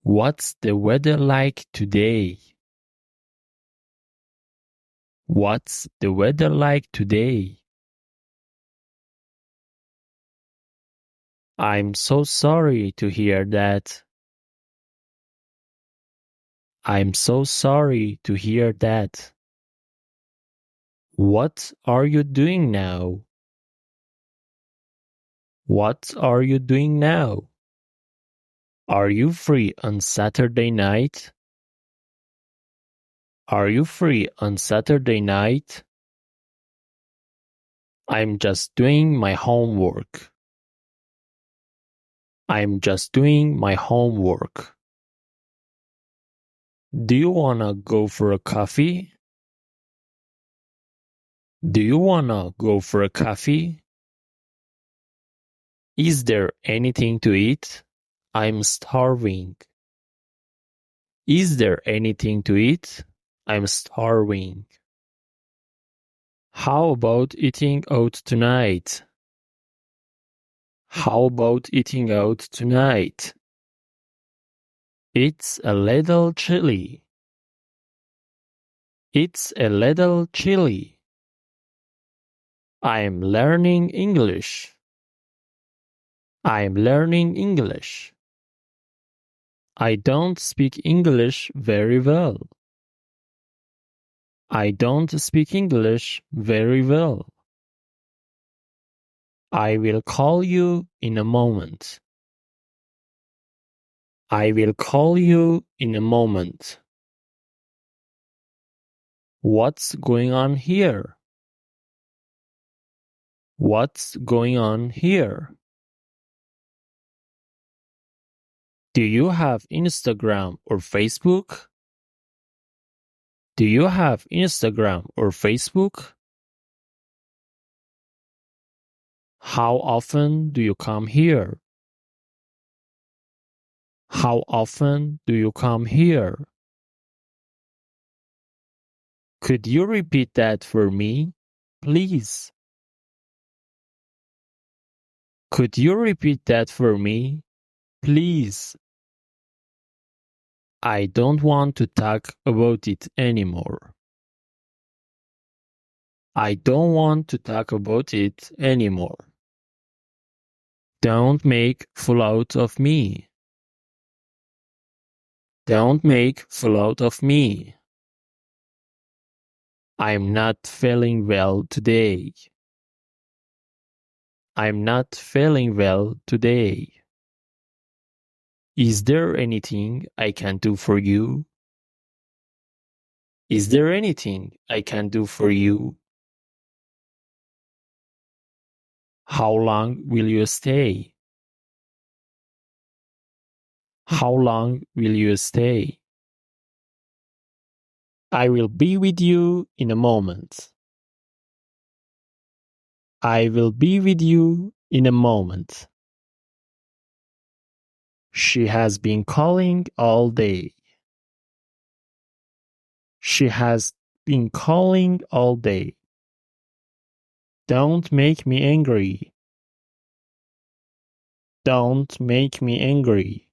What's the weather like today? What's the weather like today? I'm so sorry to hear that. I'm so sorry to hear that. What are you doing now? What are you doing now? Are you free on Saturday night? Are you free on Saturday night? I'm just doing my homework. I'm just doing my homework. Do you wanna go for a coffee? Do you wanna go for a coffee? Is there anything to eat? I'm starving. Is there anything to eat? I'm starving. How about eating out tonight? How about eating out tonight? It's a little chilly. It's a little chilly. I'm learning English. I'm learning English. I don't speak English very well. I don't speak English very well. I will call you in a moment. I will call you in a moment. What's going on here? What's going on here? Do you have Instagram or Facebook? Do you have Instagram or Facebook? How often do you come here? How often do you come here? Could you repeat that for me, please? Could you repeat that for me, please? I don't want to talk about it anymore. I don't want to talk about it anymore. Don't make fool out of me. Don't make fool out of me. I'm not feeling well today. I'm not feeling well today. Is there anything I can do for you? Is there anything I can do for you? How long will you stay? How long will you stay? I will be with you in a moment. I will be with you in a moment. She has been calling all day. She has been calling all day. Don't make me angry. Don't make me angry.